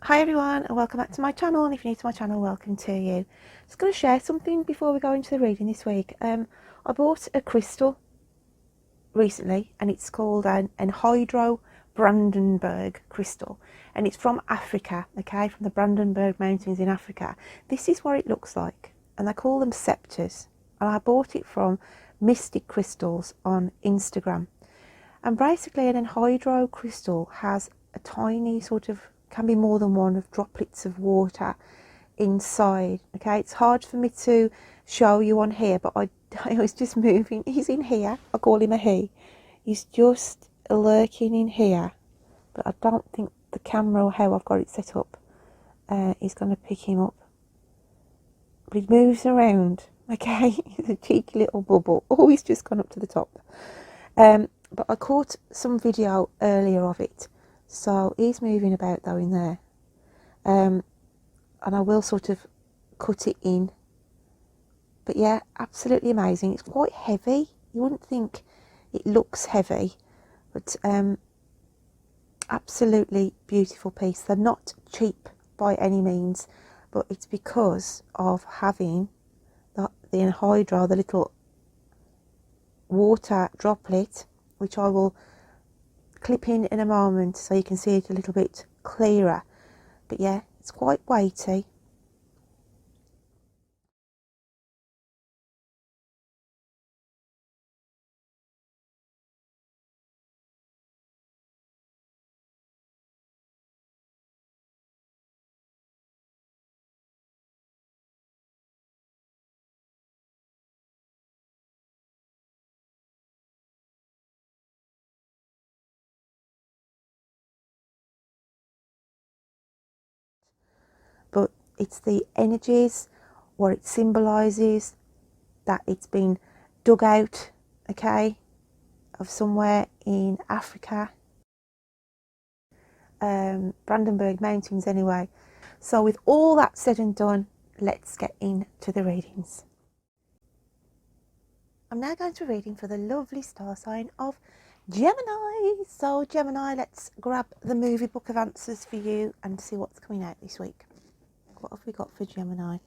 Hi everyone and welcome back to my channel, and if you're new to my channel, welcome to you. Just going to share something before we go into the reading this week. I bought a crystal recently and it's called an Hydro Brandenburg crystal, and it's from Africa, okay, from the Brandenburg Mountains in Africa. This is what it looks like, and they call them scepters, and I bought it from Mystic Crystals on Instagram. And basically an anhydro crystal has a tiny sort of, can be more than one, of droplets of water inside. Okay, it's hard for me to show you on here, but I was just moving. He's in here. I call him a he. He's just lurking in here, but I don't think the camera or how I've got it set up is going to pick him up. But he moves around. Okay, he's a cheeky little bubble. Oh, he's just gone up to the top. But I caught some video earlier of it, so he's moving about though in there, and I will sort of cut it in. But yeah, absolutely amazing. It's quite heavy. You wouldn't think it looks heavy, but absolutely beautiful piece. They're not cheap by any means, but it's because of having the anhydro, the little water droplet, which I will clip in a moment so you can see it a little bit clearer. But yeah, it's quite weighty. But it's the energies, what it symbolises, that it's been dug out, okay, of somewhere in Africa, Brandenburg Mountains anyway. So with all that said and done, let's get into the readings. I'm now going to be reading for the lovely star sign of Gemini. So Gemini, let's grab the movie book of answers for you and see what's coming out this week. What have we got for Gemini?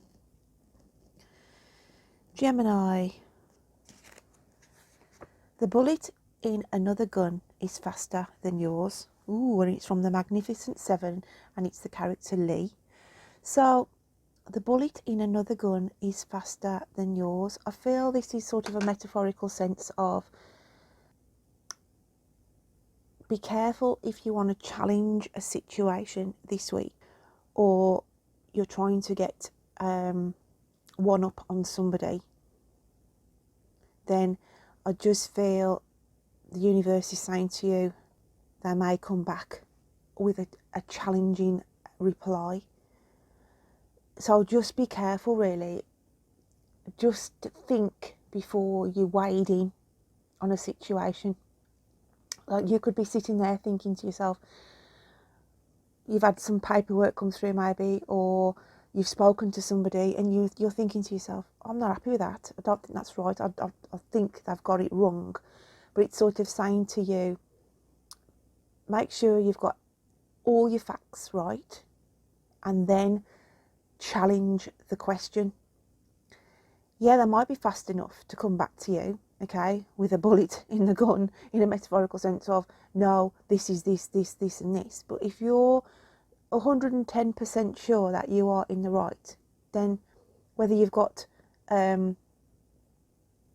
Gemini. The bullet in another gun is faster than yours. Ooh, and it's from the Magnificent Seven, and it's the character Lee. So the bullet in another gun is faster than yours. I feel this is sort of a metaphorical sense of, be careful if you want to challenge a situation this week, or you're trying to get one up on somebody. Then I just feel the universe is saying to you, they may come back with a challenging reply. So just be careful, really. Just think before you wade in on a situation. Like, you could be sitting there thinking to yourself, you've had some paperwork come through maybe, or you've spoken to somebody and you're thinking to yourself, I'm not happy with that. I don't think that's right. I think they've got it wrong. But it's sort of saying to you, make sure you've got all your facts right, and then challenge the question. Yeah, they might be fast enough to come back to you, okay, with a bullet in the gun, in a metaphorical sense of, no, this is this, and this. But if you're 110% sure that you are in the right, then whether you've got,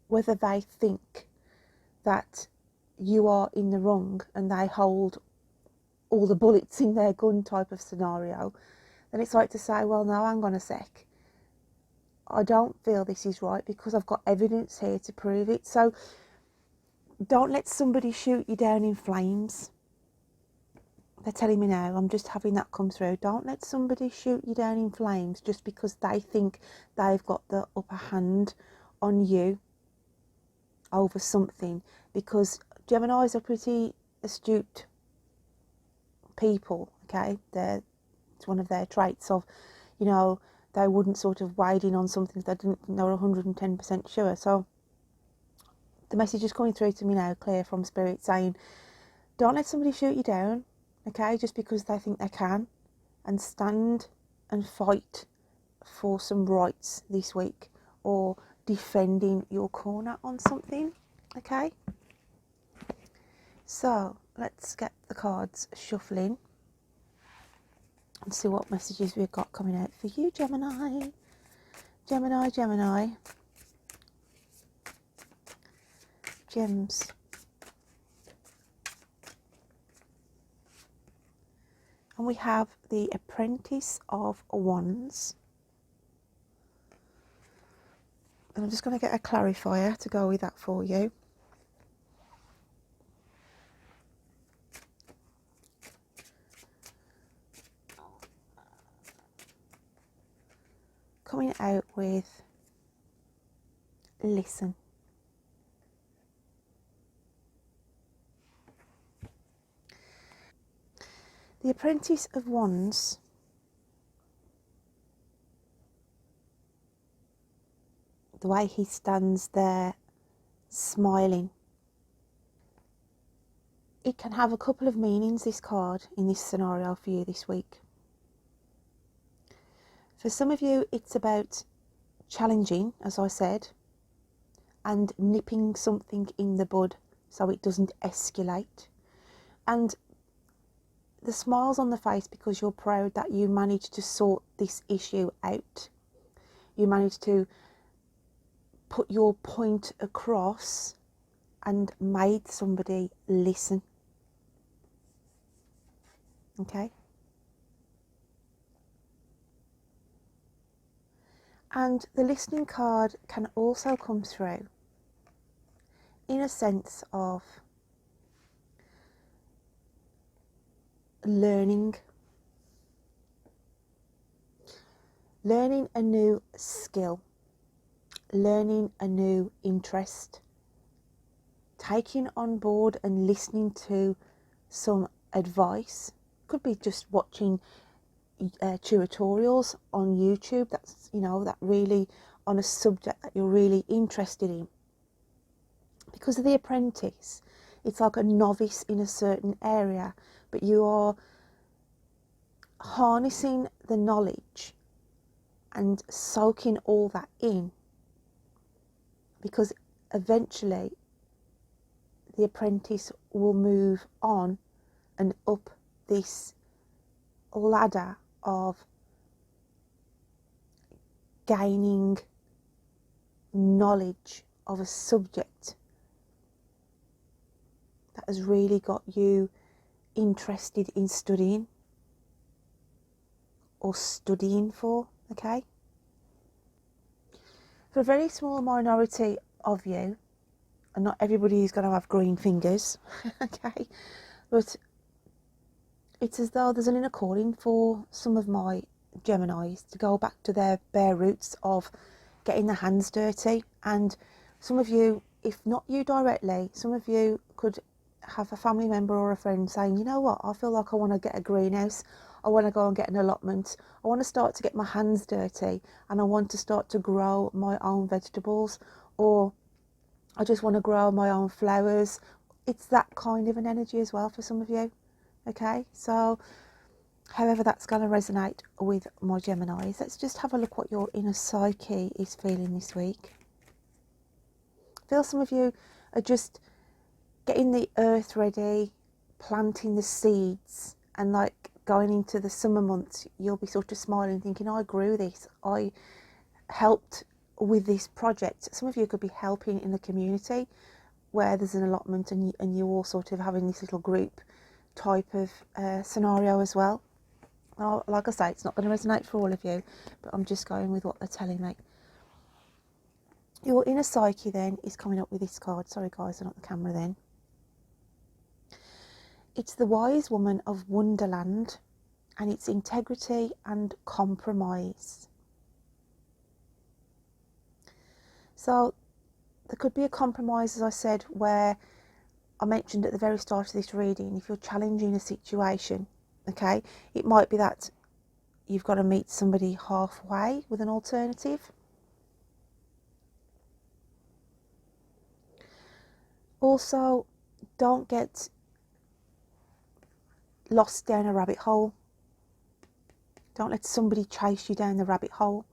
whether they think that you are in the wrong and they hold all the bullets in their gun type of scenario, then it's like to say, well, no, hang on a sec. I don't feel this is right because I've got evidence here to prove it. So don't let somebody shoot you down in flames. They're telling me now, I'm just having that come through. Don't let somebody shoot you down in flames just because they think they've got the upper hand on you over something. Because Geminis are pretty astute people, okay? It's one of their traits of, you know, they wouldn't sort of wade in on something if they didn't think they were 110% sure. So the message is coming through to me now, clear from Spirit, saying, don't let somebody shoot you down, okay, just because they think they can. and stand and fight for some rights this week, or defending your corner on something. Okay, so let's get the cards shuffling and see what messages we've got coming out for you, Gemini. Gemini, Gemini. Gems. And we have the Apprentice of Wands. And I'm just going to get a clarifier to go with that for you. Coming out with listen. The Apprentice of Wands the way he stands there smiling. It can have a couple of meanings, this card, in this scenario for you this week. For some of you, it's about challenging, as I said, and nipping something in the bud so it doesn't escalate. And the smile's on the face because you're proud that you managed to sort this issue out. You managed to put your point across and made somebody listen. Okay? And the listening card can also come through in a sense of learning a new skill, learning a new interest, taking on board and listening to some advice. Could be just watching tutorials on YouTube that's, that really on a subject that you're really interested in. Because of the apprentice, it's like a novice in a certain area, but you are harnessing the knowledge and soaking all that in, because eventually the apprentice will move on and up this ladder of gaining knowledge of a subject that has really got you interested in studying or studying for. Okay? For a very small minority of you, and not everybody is going to have green fingers, okay, but it's as though there's an inner calling for some of my Geminis to go back to their bare roots of getting their hands dirty. And some of you, if not you directly, some of you could have a family member or a friend saying, you know what, I feel like I want to get a greenhouse, I want to go and get an allotment, I want to start to get my hands dirty, and I want to start to grow my own vegetables, or I just want to grow my own flowers. It's that kind of an energy as well for some of you. Okay, so however that's going to resonate with my Geminis, let's just have a look what your inner psyche is feeling this week. I feel some of you are just getting the earth ready, planting the seeds, and like going into the summer months, you'll be sort of smiling, thinking, I grew this, I helped with this project. Some of you could be helping in the community where there's an allotment, and you all sort of having this little group type of scenario as well. Now, like I say, it's not going to resonate for all of you, but I'm just going with what they're telling me. Your inner psyche then is coming up with this card. Sorry guys, I'm not the camera then. It's the wise woman of Wonderland, and it's integrity and compromise. So there could be a compromise, as I said, where I mentioned at the very start of this reading, if you're challenging a situation, okay, it might be that you've got to meet somebody halfway with an alternative. Also, don't get lost down a rabbit hole. Don't let somebody chase you down the rabbit hole.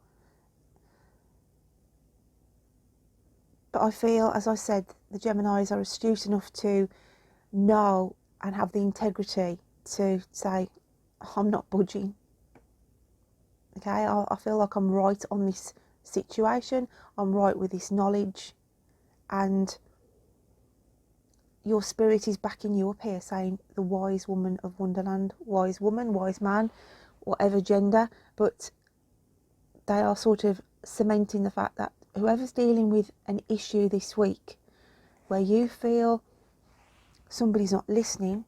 But I feel, as I said, the Geminis are astute enough to know and have the integrity to say, I'm not budging. Okay, I feel like I'm right on this situation. I'm right with this knowledge. And your spirit is backing you up here, saying the wise woman of Wonderland, wise woman, wise man, whatever gender. But they are sort of cementing the fact that whoever's dealing with an issue this week where you feel somebody's not listening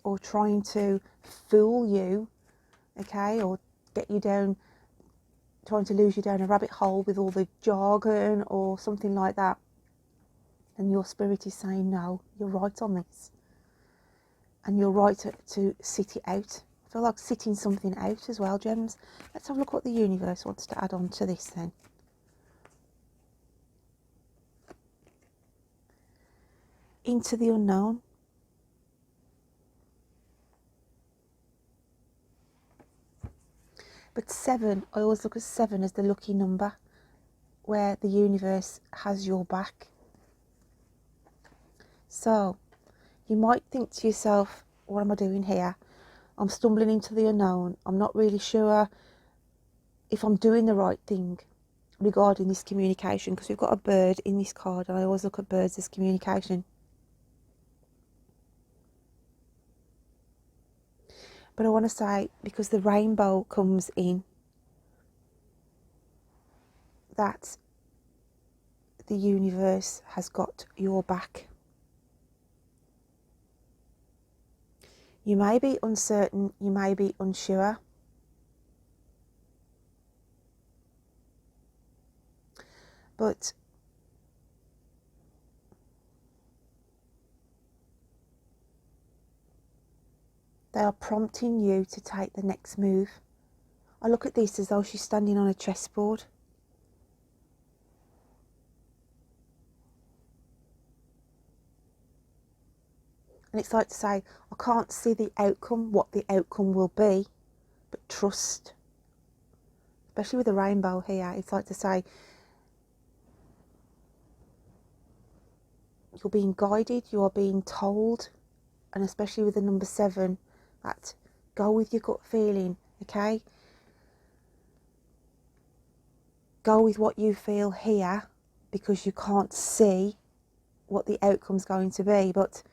or trying to fool you, okay, or get you down, trying to lose you down a rabbit hole with all the jargon or something like that, and your spirit is saying, no, you're right on this. And you're right to sit it out. I feel like sitting something out as well, Gems. Let's have a look what the universe wants to add on to this then. Into the unknown. But 7, I always look at 7 as the lucky number, where the universe has your back. So you might think to yourself, what am I doing here? I'm stumbling into the unknown. I'm not really sure if I'm doing the right thing regarding this communication, because we've got a bird in this card, and I always look at birds as communication. But I want to say, because the rainbow comes in, that the universe has got your back. You may be uncertain, you may be unsure, but they are prompting you to take the next move. I look at this as though she's standing on a chessboard. And it's like to say, I can't see the outcome, what the outcome will be, but trust. Especially with the rainbow here, it's like to say, you're being guided, you are being told, and especially with the number 7, that go with your gut feeling, okay? Go with what you feel here, because you can't see what the outcome's going to be, but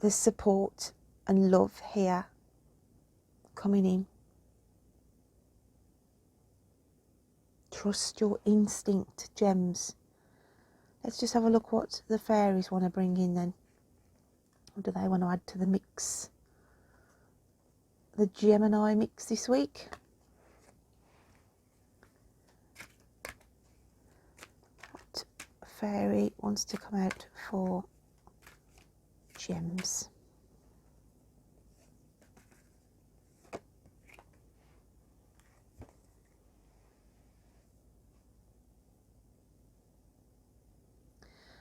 there's support and love here coming in. Trust your instinct, Gems. Let's just have a look what the fairies want to bring in then. What do they want to add to the mix? The Gemini mix this week. What fairy wants to come out for Gems?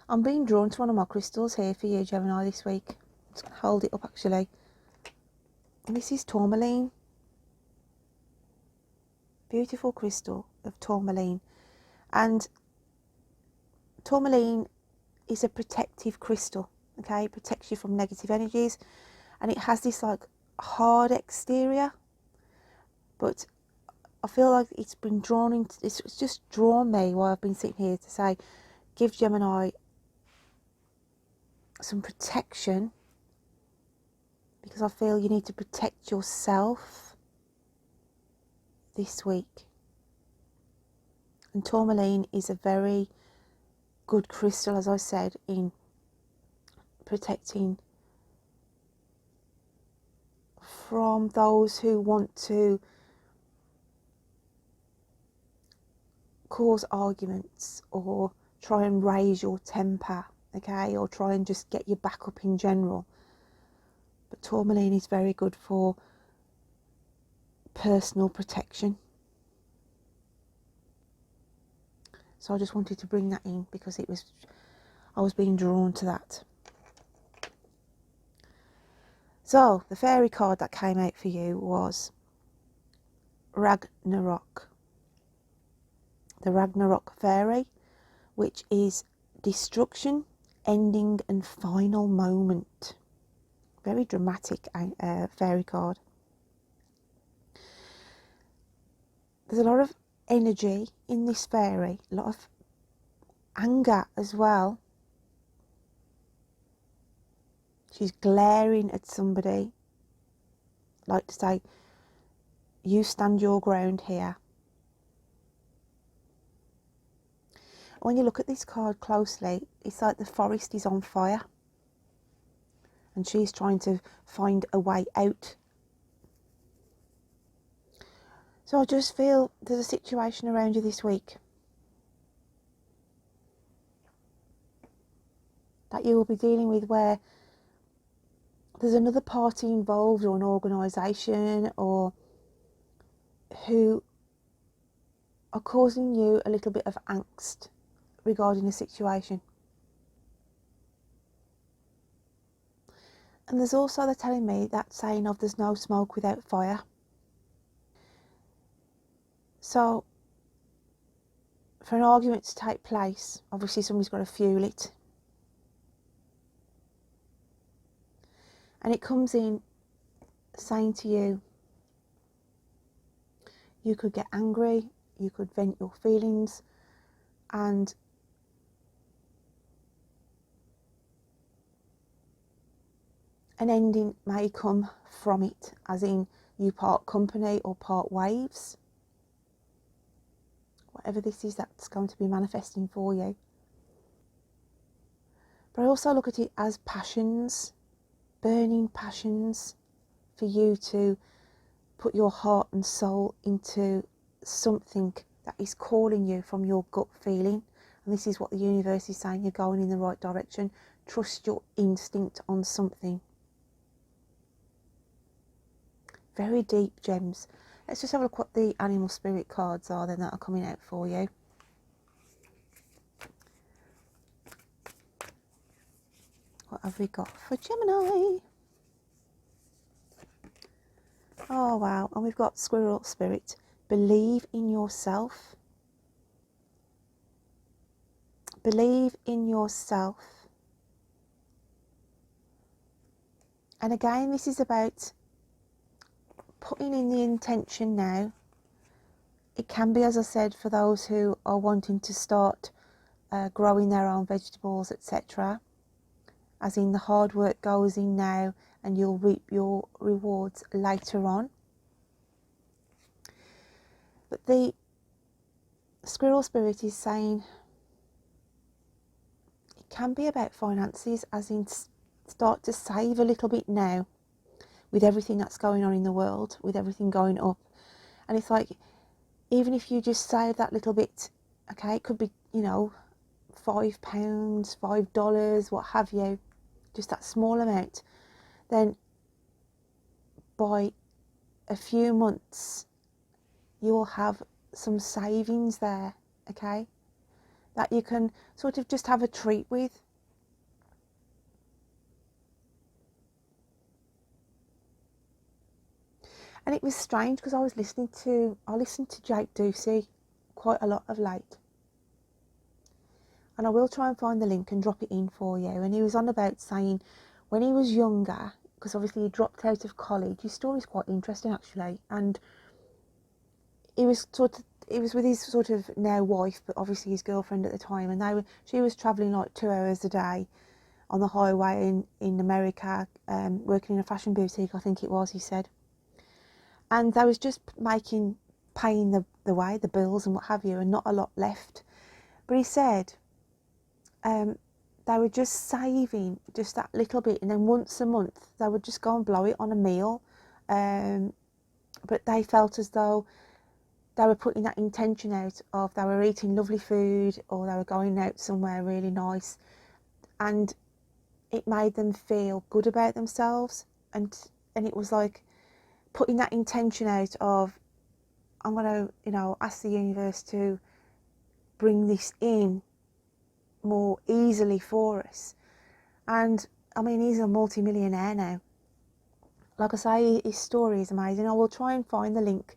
I'm being drawn to one of my crystals here for you, Gemini, this week. I'm just going to hold it up actually. And this is tourmaline. Beautiful crystal of tourmaline. And tourmaline is a protective crystal, okay? It protects you from negative energies. And it has this like hard exterior. But I feel like it's been drawn into, it's just drawn me while I've been sitting here to say, give Gemini some protection, because I feel you need to protect yourself this week. And tourmaline is a very good crystal, as I said, in protecting from those who want to cause arguments or try and raise your temper, okay, or try and just get you back up in general. But tourmaline is very good for personal protection. So I just wanted to bring that in because I was being drawn to that. So the fairy card that came out for you was Ragnarok. The Ragnarok fairy, which is destruction, ending and final moment. Very dramatic fairy card. There's a lot of energy in this fairy, a lot of anger as well. She's glaring at somebody, like to say, you stand your ground here. When you look at this card closely, it's like the forest is on fire and she's trying to find a way out. So I just feel there's a situation around you this week that you will be dealing with where there's another party involved, or an organisation, or who are causing you a little bit of angst regarding the situation. And there's also, they're telling me, that saying of there's no smoke without fire. So for an argument to take place, obviously somebody's got to fuel it. And it comes in saying to you, you could get angry, you could vent your feelings, and an ending may come from it, as in you part company or part waves. Whatever this is that's going to be manifesting for you. But I also look at it as passions, burning passions, for you to put your heart and soul into something that is calling you from your gut feeling. And this is what the universe is saying, you're going in the right direction. Trust your instinct on something. Very deep gems. Let's just have a look what the animal spirit cards are then that are coming out for you. What have we got for Gemini? Oh wow, and we've got Squirrel Spirit. Believe in yourself. Believe in yourself. And again, this is about putting in the intention now. It can be, as I said, for those who are wanting to start growing their own vegetables, etc. As in, the hard work goes in now and you'll reap your rewards later on. But the Squirrel Spirit is saying it can be about finances, as in start to save a little bit now with everything that's going on in the world, with everything going up. And it's like, even if you just save that little bit, okay, it could be, you know, £5, $5, what have you, just that small amount, then by a few months you will have some savings there, okay, that you can sort of just have a treat with. And it was strange because I listened to Jake Ducey quite a lot of late. And I will try and find the link and drop it in for you. And he was on about saying when he was younger, because obviously he dropped out of college, his story's quite interesting actually. And he was with his sort of now wife, but obviously his girlfriend at the time, and she was travelling like 2 hours a day on the highway in America, working in a fashion boutique, I think it was, he said. And they was just paying the bills and what have you, and not a lot left. But he said they were just saving just that little bit, and then once a month they would just go and blow it on a meal. But they felt as though they were putting that intention out of they were eating lovely food, or they were going out somewhere really nice, and it made them feel good about themselves. And it was like putting that intention out of, I'm going to, you know, ask the universe to bring this in more easily for us. And I mean, he's a multi-millionaire now. like I say, his story is amazing. I will try and find the link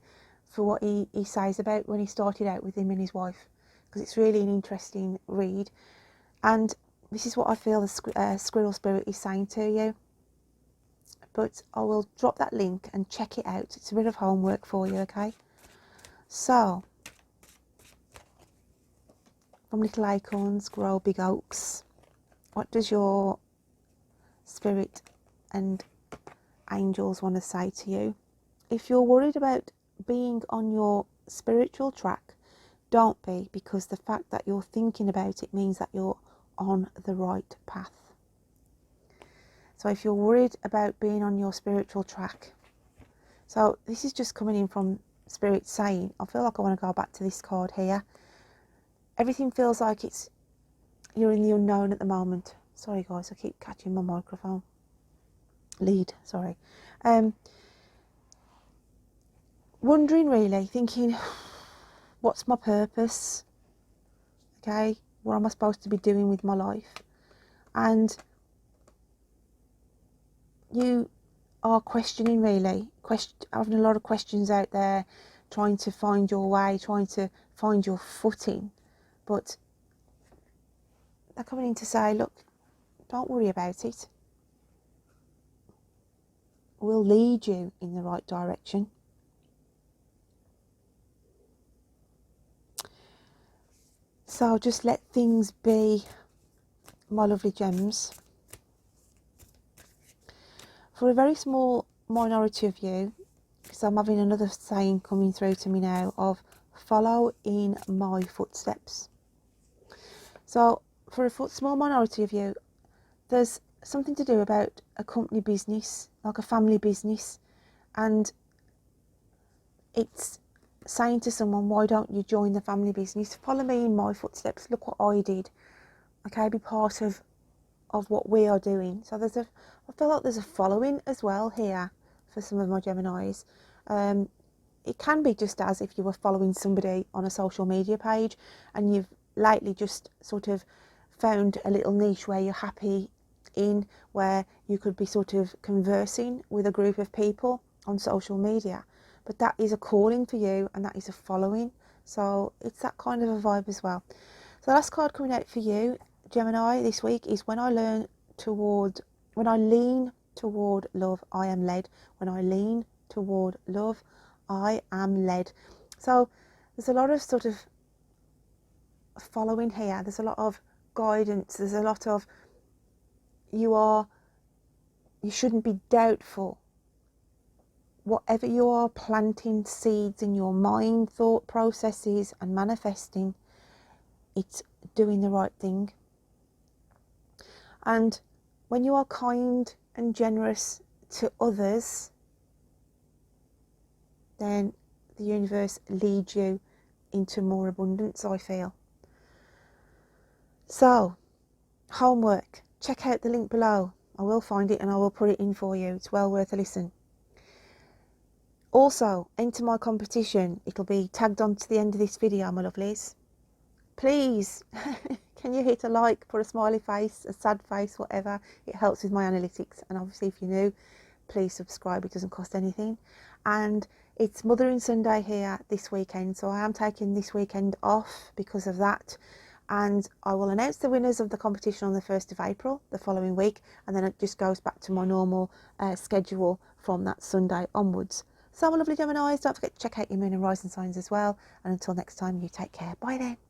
for what he says about when he started out with him and his wife, because it's really an interesting read. And this is what I feel the squirrel spirit is saying to you. But I will drop that link and check it out. It's a bit of homework for you, okay? So, from little acorns grow big oaks. What does your spirit and angels want to say to you? If you're worried about being on your spiritual track, don't be, because the fact that you're thinking about it means that you're on the right path. So if you're worried about being on your spiritual track, so this is just coming in from Spirit saying, I feel like I want to go back to this card here. Everything feels like you're in the unknown at the moment. Sorry guys, I keep catching my microphone lead, sorry. Wondering really, thinking, what's my purpose? Okay, what am I supposed to be doing with my life? And you are questioning really, having a lot of questions out there, trying to find your way, trying to find your footing. But they're coming in to say, look, don't worry about it. We'll lead you in the right direction. So just let things be, my lovely gems. For a very small minority of you, because I'm having another saying coming through to me now of follow in my footsteps. So for a small minority of you, there's something to do about a company business, like a family business, and it's saying to someone, why don't you join the family business? Follow me in my footsteps. Look what I did. Okay, be part of what we are doing. So I feel like there's a following as well here for some of my Geminis. It can be just as if you were following somebody on a social media page and you've lately just sort of found a little niche where you're happy in, where you could be sort of conversing with a group of people on social media. But that is a calling for you, and that is a following. So it's that kind of a vibe as well. So the last card coming out for you, Gemini, this week is when I lean toward love, I am led. When I lean toward love, I am led. So there's a lot of sort of following here. There's a lot of guidance. There's a lot of you shouldn't be doubtful. Whatever you are planting seeds in your mind, thought processes and manifesting, it's doing the right thing. And when you are kind and generous to others, then the universe leads you into more abundance, I feel. So, homework. Check out the link below. I will find it and I will put it in for you. It's well worth a listen. Also, enter my competition. It'll be tagged on to the end of this video, my lovelies. Please, can you hit a like, put a smiley face, a sad face, whatever. It helps with my analytics. And obviously, if you're new, please subscribe. It doesn't cost anything. And it's Mothering Sunday here this weekend. So I am taking this weekend off because of that. And I will announce the winners of the competition on the 1st of April, the following week. And then it just goes back to my normal schedule from that Sunday onwards. So my lovely Geminis, don't forget to check out your moon and rising signs as well. And until next time, you take care. Bye then.